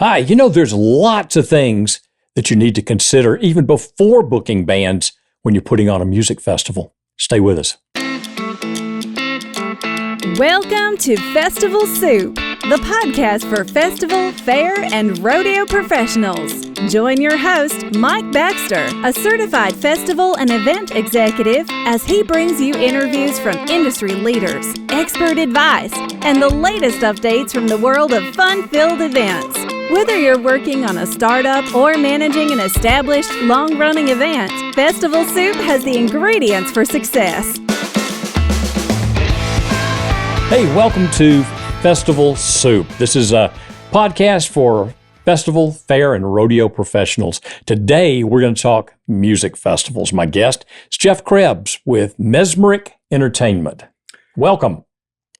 Hi, there's lots of things that you need to consider even before booking bands when you're putting on a music festival. Stay with us. Welcome to Festival Soup, the podcast for festival, fair, and rodeo professionals. Join your host, Mike Baxter, a certified festival and event executive, as he brings you interviews from industry leaders, expert advice, and the latest updates from the world of fun-filled events. Whether you're working on a startup or managing an established, long-running event, Festival Soup has the ingredients for success. Hey, welcome to Festival Soup. This is a podcast for festival, fair, and rodeo professionals. Today, we're going to talk music festivals. My guest is Jeff Krebs with Mesmeric Entertainment. Welcome.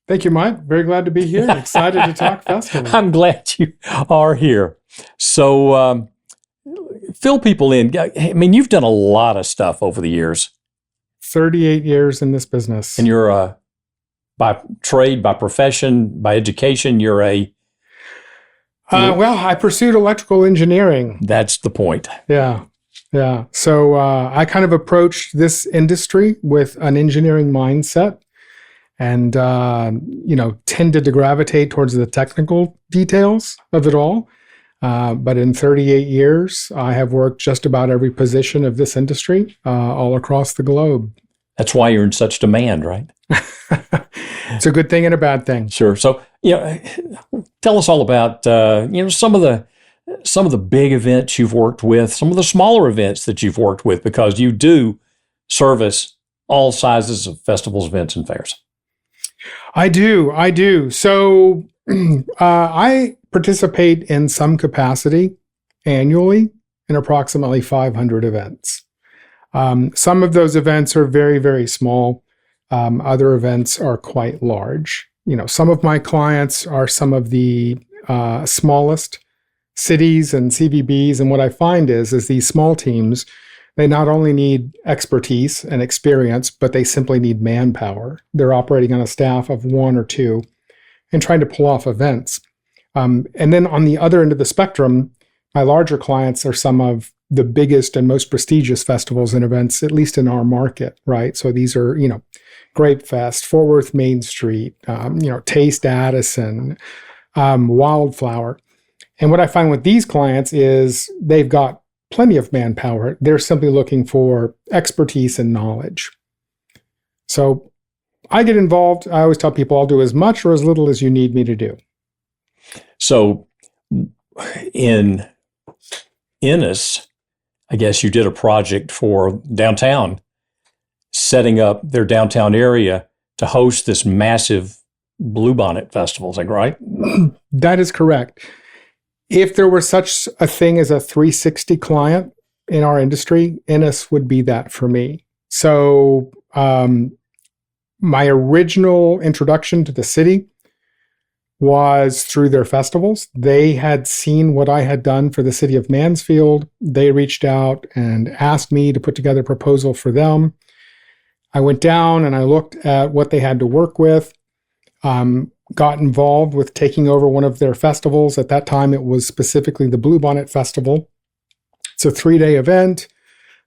Thank you, Mike. Very glad to be here. Excited to talk festival. I'm glad you are here. So, fill people in. I mean, you've done a lot of stuff over the years. 38 years in this business. And you're by trade, by profession, by education, you're well, I pursued electrical engineering. That's the point. Yeah. So I kind of approached this industry with an engineering mindset and, tended to gravitate towards the technical details of it all. But in 38 years, I have worked just about every position of this industry all across the globe. That's why you're in such demand, right? It's a good thing and a bad thing. Sure. So, tell us all about, some of the big events you've worked with, some of the smaller events that you've worked with, because you do service all sizes of festivals, events, and fairs. I do. So, I participate in some capacity annually in approximately 500 events. Some of those events are very, very small. Other events are quite large. Some of my clients are some of the smallest cities and CVBs. And what I find is these small teams, they not only need expertise and experience, but they simply need manpower. They're operating on a staff of one or two and trying to pull off events. And then on the other end of the spectrum, my larger clients are some of the biggest and most prestigious festivals and events, at least in our market, right? So these are, Grape Fest, Fort Worth Main Street, Taste Addison, Wildflower. And what I find with these clients is they've got plenty of manpower. They're simply looking for expertise and knowledge. So I get involved. I always tell people I'll do as much or as little as you need me to do. So in Ennis, I guess you did a project for downtown, setting up their downtown area to host this massive Bluebonnet Festival. Is that right? That is correct. If there were such a thing as a 360 client in our industry, Ennis would be that for me. So my original introduction to the city was through their festivals. They had seen what I had done for the city of Mansfield. They reached out and asked me to put together a proposal for them. I went down and I looked at what they had to work with, got involved with taking over one of their festivals. At that time, it was specifically the Bluebonnet Festival. It's a 3-day event.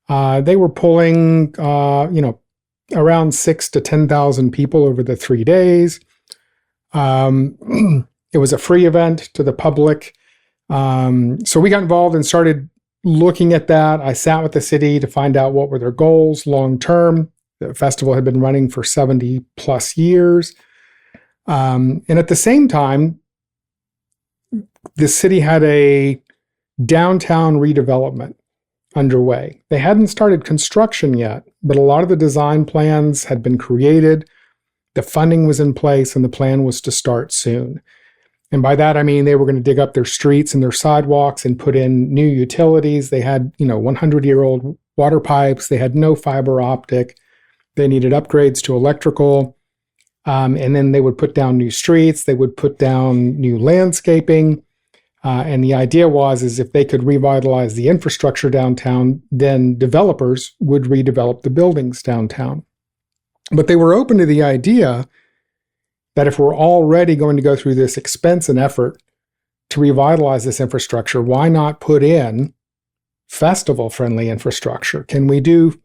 They were pulling, around 6,000 to 10,000 people over the 3 days. It was a free event to the public. So we got involved and started looking at that. I sat with the city to find out what were their goals long term. The festival had been running for 70 plus years. And at the same time, the city had a downtown redevelopment underway. They hadn't started construction yet, but a lot of the design plans had been created. The funding was in place and the plan was to start soon. And by that, I mean, they were going to dig up their streets and their sidewalks and put in new utilities. They had, 100-year-old water pipes. They had no fiber optic. They needed upgrades to electrical. And then they would put down new streets. They would put down new landscaping. And the idea is if they could revitalize the infrastructure downtown, then developers would redevelop the buildings downtown. But they were open to the idea that if we're already going to go through this expense and effort to revitalize this infrastructure, why not put in festival-friendly infrastructure? Can we do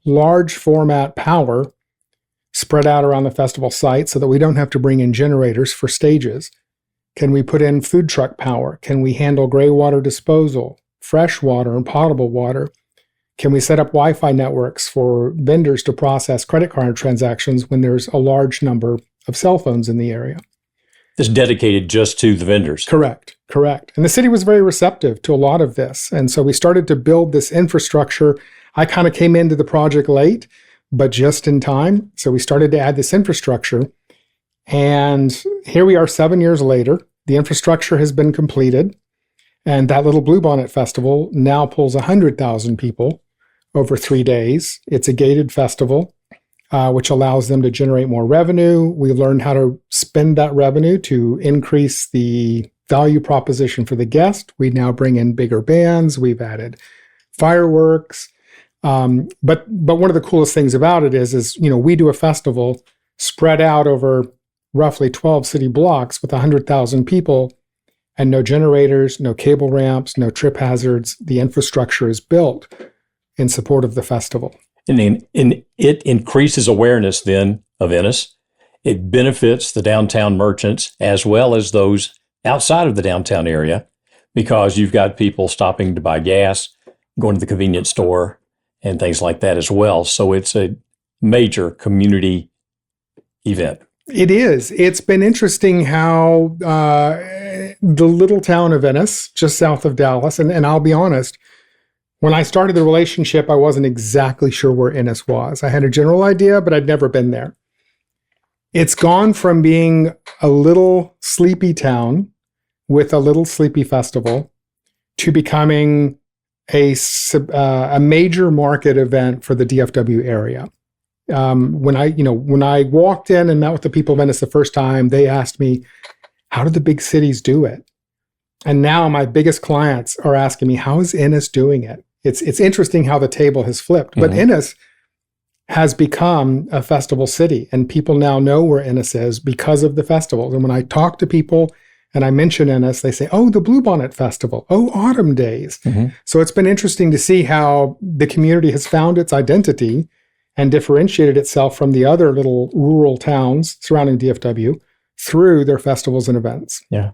large format power spread out around the festival site so that we don't have to bring in generators for stages? Can we put in food truck power? Can we handle gray water disposal, fresh water and potable water? Can we set up Wi-Fi networks for vendors to process credit card transactions when there's a large number of cell phones in the area? It's dedicated just to the vendors. Correct. And the city was very receptive to a lot of this. And so we started to build this infrastructure. I kind of came into the project late, but just in time. So we started to add this infrastructure. And here we are 7 years later. The infrastructure has been completed. And that little Bluebonnet Festival now pulls 100,000 people over 3 days. It's a gated festival, which allows them to generate more revenue. We learned how to spend that revenue to increase the value proposition for the guest. We now bring in bigger bands. We've added fireworks. But one of the coolest things about it is we do a festival spread out over roughly 12 city blocks with 100,000 people and no generators, no cable ramps, no trip hazards. The infrastructure is built in support of the festival. And it increases awareness then of Ennis. It benefits the downtown merchants as well as those outside of the downtown area, because you've got people stopping to buy gas, going to the convenience store, and things like that as well. So it's a major community event. It is. It's been interesting how the little town of Ennis, just south of Dallas, and I'll be honest, when I started the relationship, I wasn't exactly sure where Ennis was. I had a general idea, but I'd never been there. It's gone from being a little sleepy town with a little sleepy festival to becoming a major market event for the DFW area. When I walked in and met with the people of Ennis the first time, they asked me, how do the big cities do it? And now my biggest clients are asking me, how is Ennis doing it? It's interesting how the table has flipped. But Ennis has become a festival city, and people now know where Ennis is because of the festivals. And when I talk to people and I mention Ennis, they say, oh, the Bluebonnet Festival, oh, Autumn Days. So it's been interesting to see how the community has found its identity and differentiated itself from the other little rural towns surrounding DFW through their festivals and events. Yeah.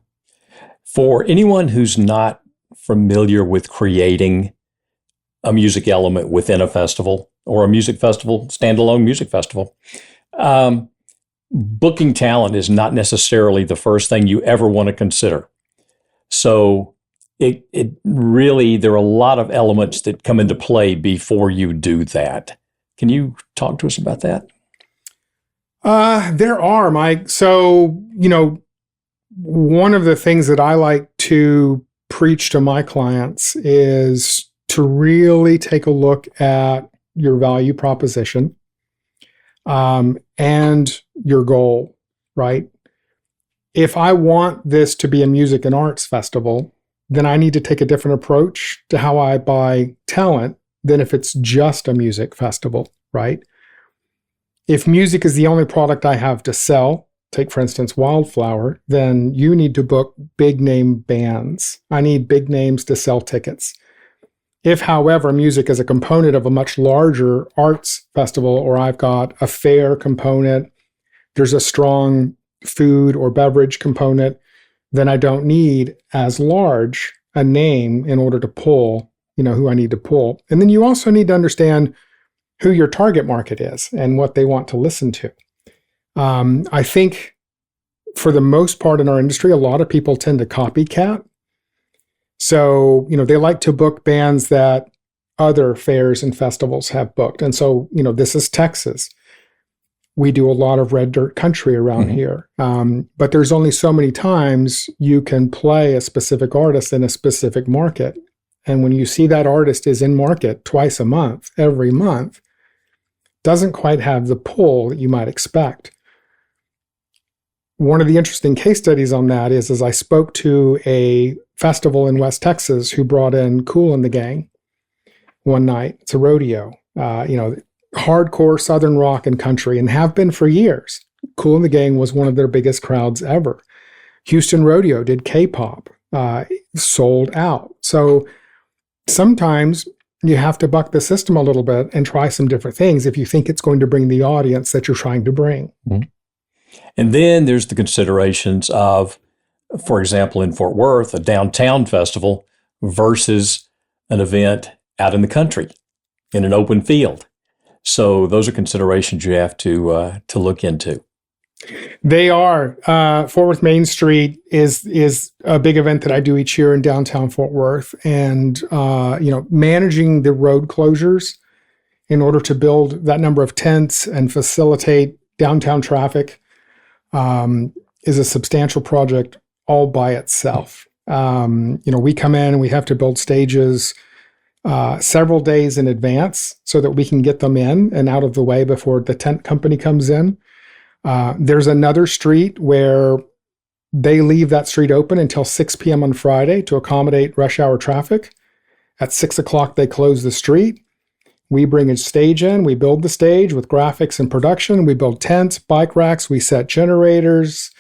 For anyone who's not familiar with creating a music element within a festival or a music festival, standalone music festival, booking talent is not necessarily the first thing you ever want to consider. So it really, there are a lot of elements that come into play before you do that. Can you talk to us about that? There are, Mike. So, one of the things that I like to preach to my clients is to really take a look at your value proposition and your goal, right? If I want this to be a music and arts festival, then I need to take a different approach to how I buy talent than if it's just a music festival, right? If music is the only product I have to sell, take for instance Wildflower, then you need to book big name bands. I need big names to sell tickets. If, however, music is a component of a much larger arts festival, or I've got a fair component, there's a strong food or beverage component, then I don't need as large a name in order to pull, who I need to pull. And then you also need to understand who your target market is and what they want to listen to. I think for the most part in our industry, a lot of people tend to copycat. So, they like to book bands that other fairs and festivals have booked. And so, this is Texas. We do a lot of red dirt country around here. But there's only so many times you can play a specific artist in a specific market. And when you see that artist is in market twice a month, every month, doesn't quite have the pull that you might expect. One of the interesting case studies on that is I spoke to a festival in West Texas who brought in Kool and the Gang one night. It's a rodeo, hardcore Southern rock and country, and have been for years. Kool and the Gang was one of their biggest crowds ever. Houston Rodeo did K-pop. sold out. So sometimes you have to buck the system a little bit and try some different things if you think it's going to bring the audience that you're trying to bring. Mm-hmm. And then there's the considerations of, for example, in Fort Worth, a downtown festival versus an event out in the country in an open field. So those are considerations you have to look into. They are. Fort Worth Main Street is a big event that I do each year in downtown Fort Worth, and managing the road closures in order to build that number of tents and facilitate downtown traffic is a substantial project all by itself. We come in and we have to build stages several days in advance so that we can get them in and out of the way before the tent company comes in. There's another street where they leave that street open until 6 p.m. on Friday to accommodate rush hour traffic. At 6 o'clock, they close the street. We bring a stage in. We build the stage with graphics and production. We build tents, bike racks. We set generators.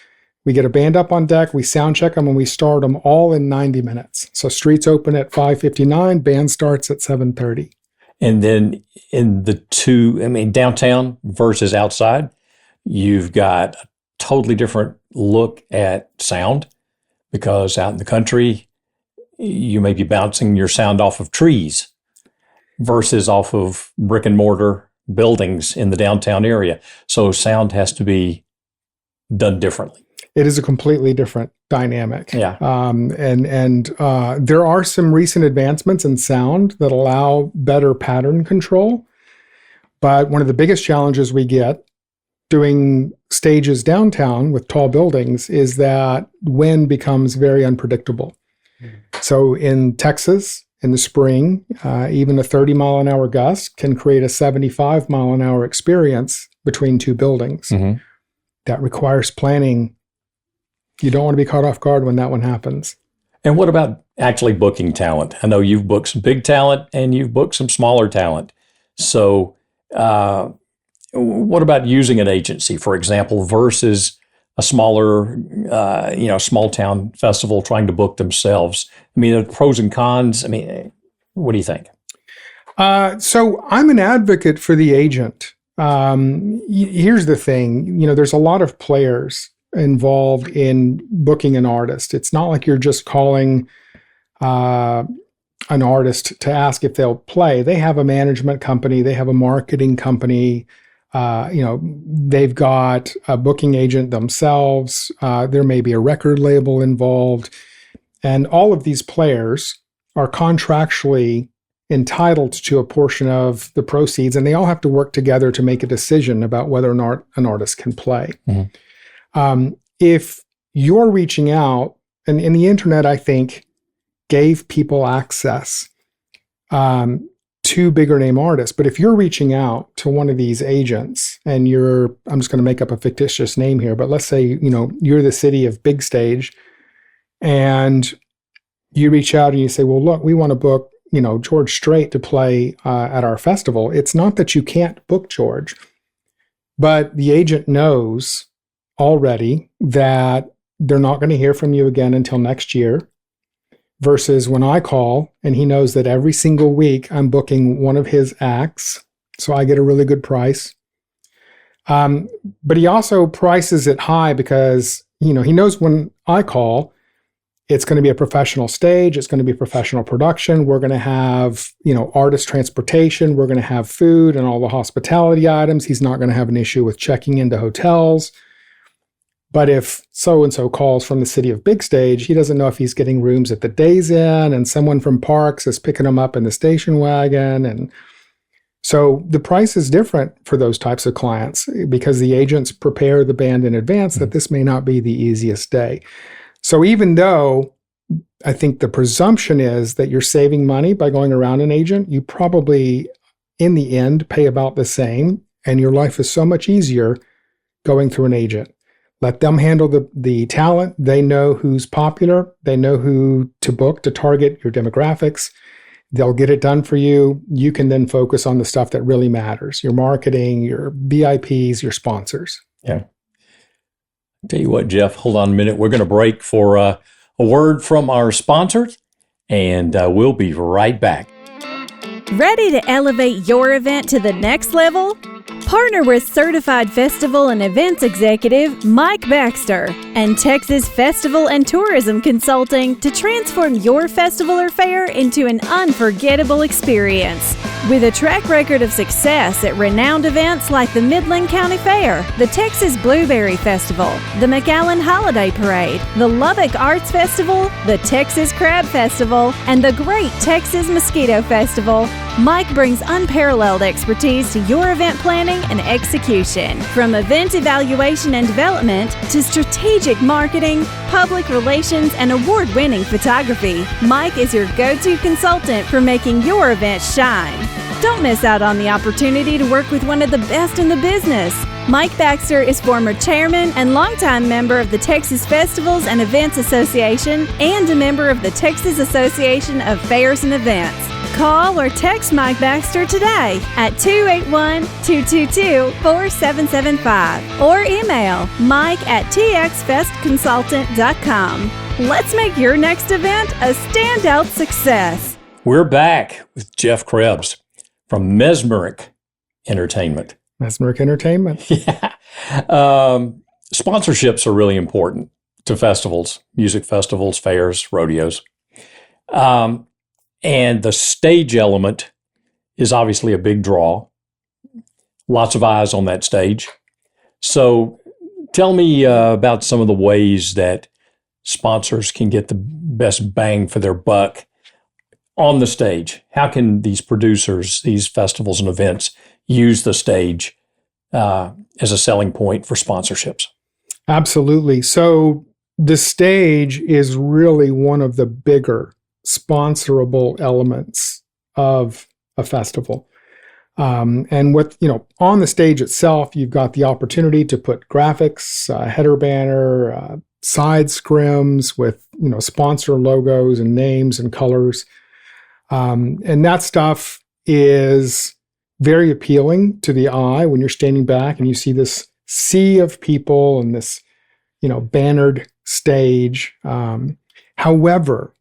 We get a band up on deck. We sound check them, and we start them all in 90 minutes. So streets open at 5:59. Band starts at 7:30. And then in the downtown versus outside, you've got a totally different look at sound, because out in the country, you may be bouncing your sound off of trees versus off of brick and mortar buildings in the downtown area. So sound has to be done differently. It is a completely different dynamic. Yeah. And there are some recent advancements in sound that allow better pattern control. But one of the biggest challenges we get doing stages downtown with tall buildings is that wind becomes very unpredictable. So in Texas, in the spring, even a 30-mile-an-hour gust can create a 75-mile-an-hour experience between two buildings. Mm-hmm. That requires planning. You don't want to be caught off guard when that one happens. And what about actually booking talent? I know you've booked some big talent and you've booked some smaller talent. So what about using an agency, for example, versus a smaller, small town festival trying to book themselves? I mean, the pros and cons. I mean, what do you think? So I'm an advocate for the agent. Here's the thing, there's a lot of players involved in booking an artist. It's not like you're just calling an artist to ask if they'll play. They have a management company. They have a marketing company. They've got a booking agent themselves. There may be a record label involved. And all of these players are contractually entitled to a portion of the proceeds, and they all have to work together to make a decision about whether or not an artist can play. Mm-hmm. If you're reaching out, and the internet, I think, gave people access to bigger name artists, but if you're reaching out to one of these agents and I'm just going to make up a fictitious name here, but let's say, you're the city of Big Stage, and you reach out and you say, well, look, we want to book George Strait to play at our festival. It's not that you can't book George, but the agent knows already that they're not going to hear from you again until next year, versus when I call and he knows that every single week I'm booking one of his acts, so I get a really good price. But he also prices it high because, he knows when I call, it's going to be a professional stage. It's going to be professional production. We're going to have, artist transportation. We're going to have food and all the hospitality items. He's not going to have an issue with checking into hotels. But if so-and-so calls from the city of Big Stage, he doesn't know if he's getting rooms at the Days Inn, and someone from Parks is picking him up in the station wagon. And so the price is different for those types of clients because the agents prepare the band in advance that this may not be the easiest day. So even though I think the presumption is that you're saving money by going around an agent, you probably, in the end, pay about the same, and your life is so much easier going through an agent. Let them handle the talent. They know who's popular. They know who to book to target your demographics. They'll get it done for you. You can then focus on the stuff that really matters, your marketing, your VIPs, your sponsors. Yeah. Tell you what, Jeff, hold on a minute. We're going to break for a a word from our sponsors, and we'll be right back. Ready to elevate your event to the next level? Partner with Certified Festival and Events Executive Mike Baxter and Texas Festival and Tourism Consulting to transform your festival or fair into an unforgettable experience. With a track record of success at renowned events like the Midland County Fair, the Texas Blueberry Festival, the McAllen Holiday Parade, the Lubbock Arts Festival, the Texas Crab Festival, and the Great Texas Mosquito Festival, Mike brings unparalleled expertise to your event planning and execution. From event evaluation and development to strategic marketing, public relations, and award-winning photography, Mike is your go-to consultant for making your event shine. Don't miss out on the opportunity to work with one of the best in the business. Mike Baxter is former chairman and longtime member of the Texas Festivals and Events Association and a member of the Texas Association of Fairs and Events. Call or text Mike Baxter today at 281-222-4775 or email mike@txfestconsultant.com. Let's make your next event a standout success. We're back with Jeff Krebs from Mesmeric Entertainment. Mesmeric Entertainment. Yeah. Sponsorships are really important to festivals, music festivals, fairs, rodeos. And the stage element is obviously a big draw. Lots of eyes on that stage. So tell me about some of the ways that sponsors can get the best bang for their buck on the stage. How can these producers, these festivals and events use the stage as a selling point for sponsorships? Absolutely. So the stage is really one of the bigger sponsorable elements of a festival. And with, on the stage itself, you've got the opportunity to put graphics, header banner, side scrims with, sponsor logos and names and colors. And that stuff is very appealing to the eye when you're standing back and you see this sea of people and this, bannered stage. However,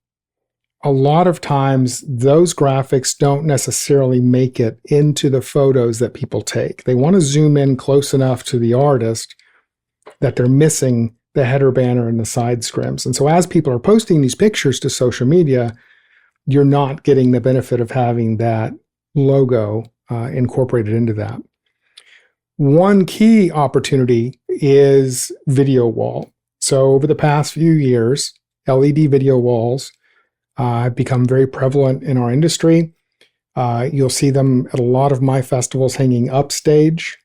a lot of times those graphics don't necessarily make it into the photos that people take. They want to zoom in close enough to the artist that they're missing the header banner and the side scrims. And so as people are posting these pictures to social media, you're not getting the benefit of having that logo incorporated into that. One key opportunity is video wall. So over the past few years, LED video walls have become very prevalent in our industry. You'll see them at a lot of my festivals hanging upstage.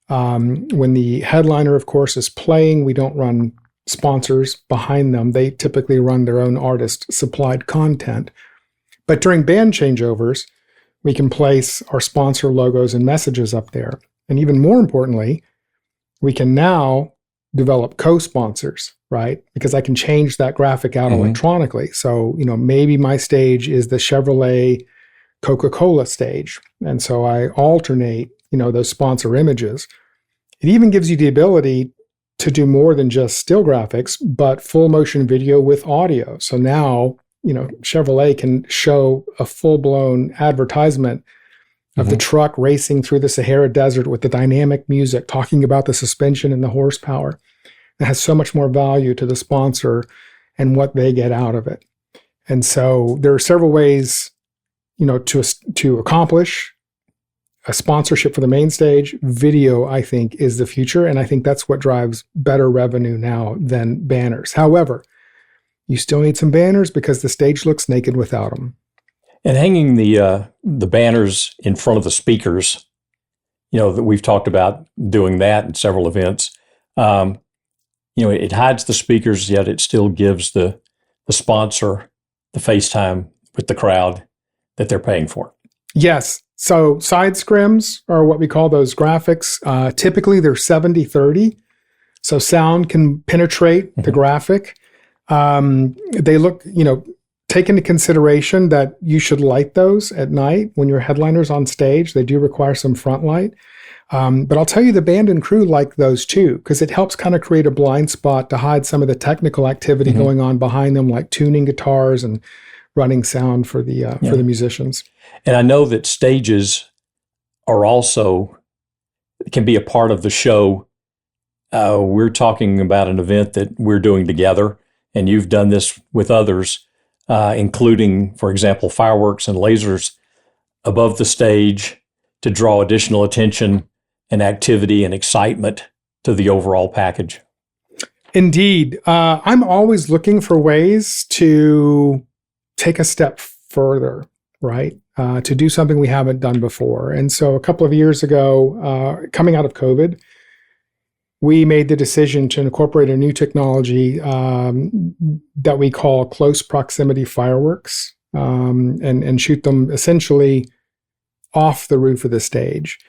When the headliner, of course, is playing, we don't run sponsors behind them. They typically run their own artist-supplied content. But during band changeovers, we can place our sponsor logos and messages up there. And even more importantly, we can now develop co-sponsors, right? Because I can change that graphic out electronically. So, maybe my stage is the Chevrolet Coca-Cola stage. And so I alternate, those sponsor images. It even gives you the ability to do more than just still graphics, but full motion video with audio. So now, Chevrolet can show a full-blown advertisement of the truck racing through the Sahara Desert with the dynamic music, talking about the suspension and the horsepower. It has so much more value to the sponsor and what they get out of it. And so there are several ways, to accomplish a sponsorship for the main stage. Video, I think, is the future. And I think that's what drives better revenue now than banners. However, you still need some banners because the stage looks naked without them. And hanging the banners in front of the speakers, that we've talked about doing that in several events. It hides the speakers, yet it still gives the sponsor the FaceTime with the crowd that they're paying for. Yes. So side scrims are what we call those graphics. Typically, they're 70-30. So sound can penetrate the graphic. They look, take into consideration that you should light those at night when your headliner's on stage. They do require some front light. But I'll tell you, the band and crew like those too, because it helps kind of create a blind spot to hide some of the technical activity going on behind them, like tuning guitars and running sound for the musicians. And I know that stages are also can be a part of the show. We're talking about an event that we're doing together, and you've done this with others, including, for example, fireworks and lasers above the stage to draw additional attention and activity and excitement to the overall package. Indeed. I'm always looking for ways to take a step further, right? To do something we haven't done before. And so a couple of years ago, coming out of COVID, we made the decision to incorporate a new technology that we call close proximity fireworks and shoot them essentially off the roof of the stage.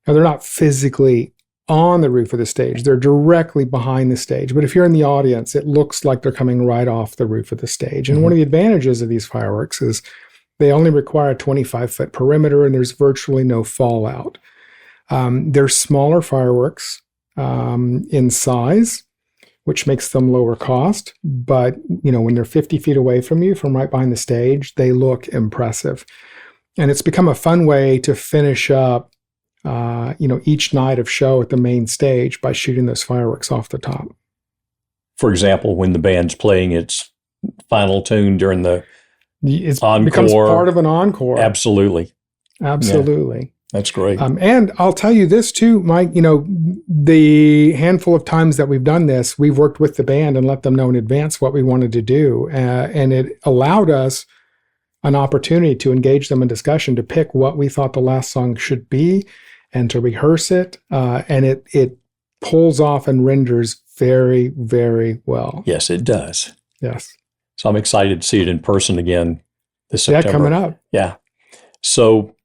Now, they're not physically on the roof of the stage. They're directly behind the stage. But if you're in the audience, it looks like they're coming right off the roof of the stage. And one of the advantages of these fireworks is they only require a 25-foot perimeter, and there's virtually no fallout. They're smaller fireworks in size, which makes them lower cost. But, when they're 50 feet away from you, from right behind the stage, they look impressive. And it's become a fun way to finish up each night of show at the main stage by shooting those fireworks off the top. For example, when the band's playing its final tune during the encore. Becomes part of an encore. Absolutely. Yeah, that's great. And I'll tell you this too, Mike, the handful of times that we've done this, we've worked with the band and let them know in advance what we wanted to do. And it allowed us an opportunity to engage them in discussion, to pick what we thought the last song should be and to rehearse it. And it pulls off and renders very, very well. Yes, it does. Yes. So I'm excited to see it in person again this September. Yeah, coming up. Yeah. So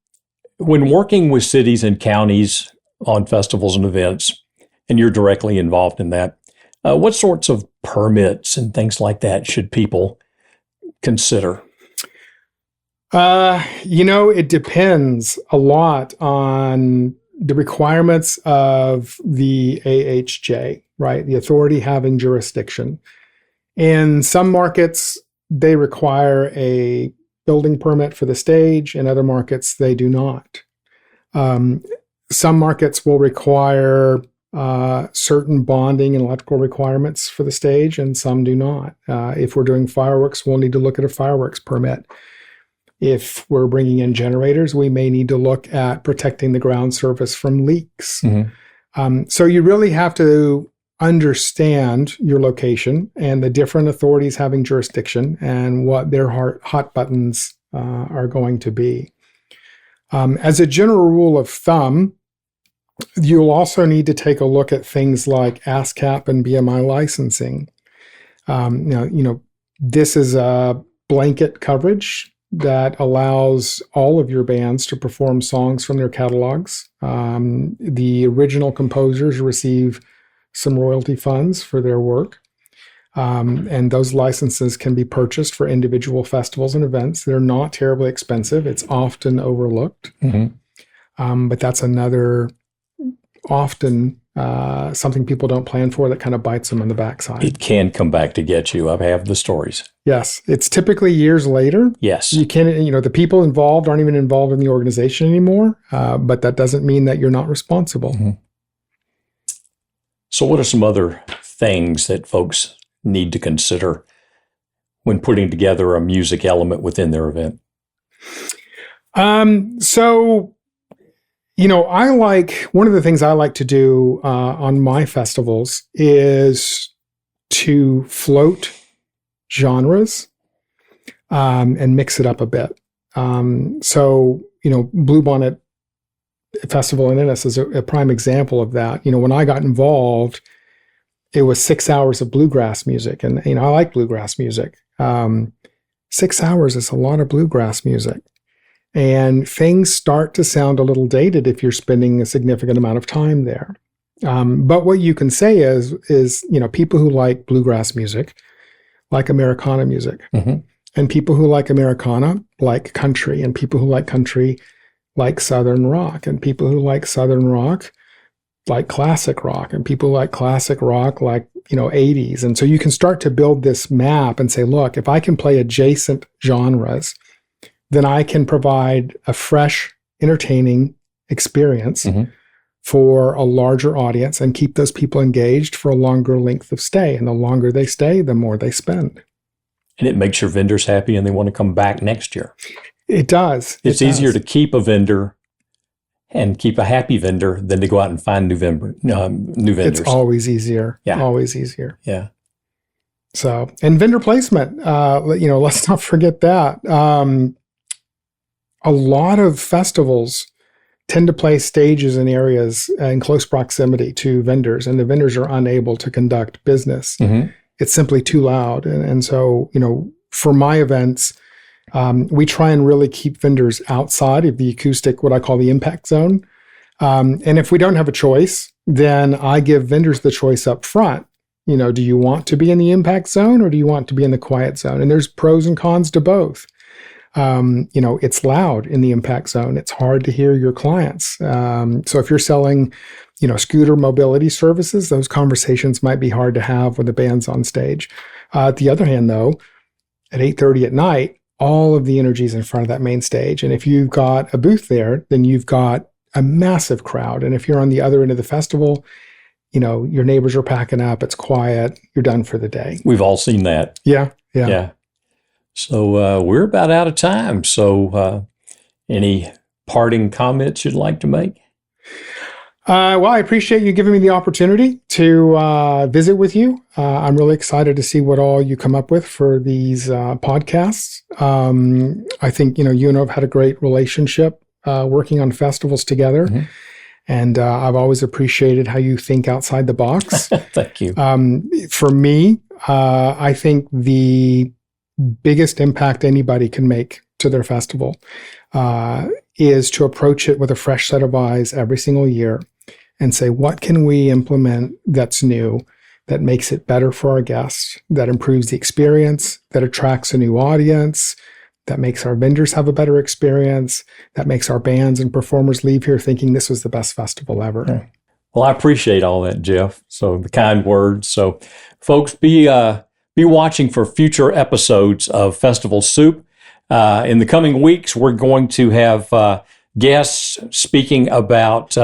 when working with cities and counties on festivals and events, and you're directly involved in that, what sorts of permits and things like that should people consider? It depends a lot on the requirements of the AHJ, right? The authority having jurisdiction. In some markets, they require a building permit for the stage. In other markets, they do not. Some markets will require certain bonding and electrical requirements for the stage, and some do not. If we're doing fireworks, we'll need to look at a fireworks permit. If we're bringing in generators, we may need to look at protecting the ground surface from leaks. So you really have to understand your location and the different authorities having jurisdiction and what their hot buttons are going to be. As a general rule of thumb, you'll also need to take a look at things like ASCAP and BMI licensing. This is a blanket coverage that allows all of your bands to perform songs from their catalogs. The original composers receive some royalty funds for their work. And those licenses can be purchased for individual festivals and events. They're not terribly expensive. It's often overlooked. But that's another often something people don't plan for that kind of bites them in the backside. It can come back to get you. I have the stories. Yes. It's typically years later. Yes. You can, the people involved aren't even involved in the organization anymore, but that doesn't mean that you're not responsible. So what are some other things that folks need to consider when putting together a music element within their event? One of the things I like to do on my festivals is to float genres and mix it up a bit. Bluebonnet Festival in Ennis is a prime example of that. When I got involved, it was 6 hours of bluegrass music. And, I like bluegrass music. 6 hours is a lot of bluegrass music. And things start to sound a little dated if you're spending a significant amount of time there. But what you can say is people who like bluegrass music like Americana music. And people who like Americana like country. And people who like country like Southern rock. And people who like Southern rock like classic rock, and people like classic rock like, 80s. And so you can start to build this map and say, look, if I can play adjacent genres, then I can provide a fresh, entertaining experience for a larger audience and keep those people engaged for a longer length of stay. And the longer they stay, the more they spend. And it makes your vendors happy and they want to come back next year. It does. It's easier to keep a vendor and keep a happy vendor than to go out and find new vendors. It's always easier. Yeah. Always easier. Yeah. So, and vendor placement, let's not forget that. A lot of festivals tend to place stages in areas in close proximity to vendors, and the vendors are unable to conduct business. It's simply too loud. And so, for my events, we try and really keep vendors outside of the acoustic, what I call the impact zone. And if we don't have a choice, then I give vendors the choice up front. Do you want to be in the impact zone or do you want to be in the quiet zone? And there's pros and cons to both. It's loud in the impact zone. It's hard to hear your clients. So if you're selling, scooter mobility services, those conversations might be hard to have when the band's on stage. The other hand, though, at 8:30 at night, all of the energy is in front of that main stage. And if you've got a booth there, then you've got a massive crowd. And if you're on the other end of the festival, your neighbors are packing up, it's quiet, you're done for the day. We've all seen that. Yeah. So we're about out of time. So any parting comments you'd like to make? Well, I appreciate you giving me the opportunity to visit with you. I'm really excited to see what all you come up with for these podcasts. I think, you and I have had a great relationship working on festivals together. And I've always appreciated how you think outside the box. Thank you. For me, I think the biggest impact anybody can make to their festival is to approach it with a fresh set of eyes every single year and say, what can we implement that's new, that makes it better for our guests, that improves the experience, that attracts a new audience, that makes our vendors have a better experience, that makes our bands and performers leave here thinking this was the best festival ever. Yeah. Well, I appreciate all that, Jeff. So the kind words. So folks, be watching for future episodes of Festival Soup. In the coming weeks, we're going to have guests speaking about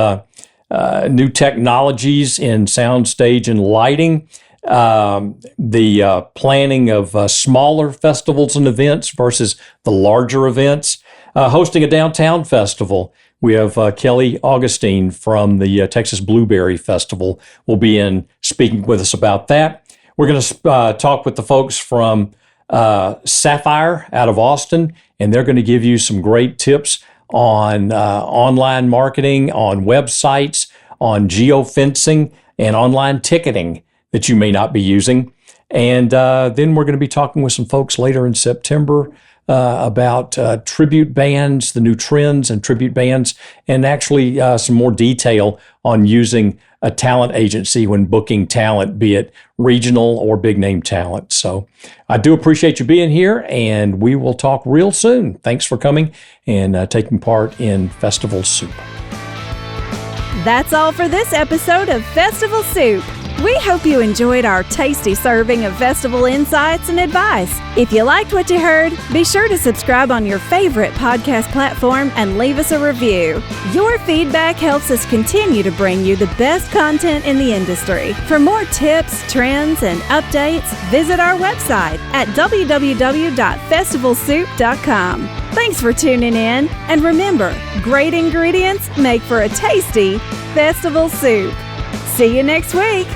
new technologies in soundstage and lighting, the planning of smaller festivals and events versus the larger events, hosting a downtown festival. We have Kelly Augustine from the Texas Blueberry Festival will be in speaking with us about that. We're going to talk with the folks from Sapphire out of Austin, and they're going to give you some great tips on online marketing, on websites, on geofencing, and online ticketing that you may not be using. And then we're going to be talking with some folks later in September about tribute bands, the new trends and tribute bands, and actually some more detail on using a talent agency when booking talent, be it regional or big name talent. So I do appreciate you being here, and we will talk real soon. Thanks for coming and taking part in Festival Soup. That's all for this episode of Festival Soup. We hope you enjoyed our tasty serving of festival insights and advice. If you liked what you heard, be sure to subscribe on your favorite podcast platform and leave us a review. Your feedback helps us continue to bring you the best content in the industry. For more tips, trends, and updates, visit our website at www.festivalsoup.com. Thanks for tuning in, and remember, great ingredients make for a tasty festival soup. See you next week.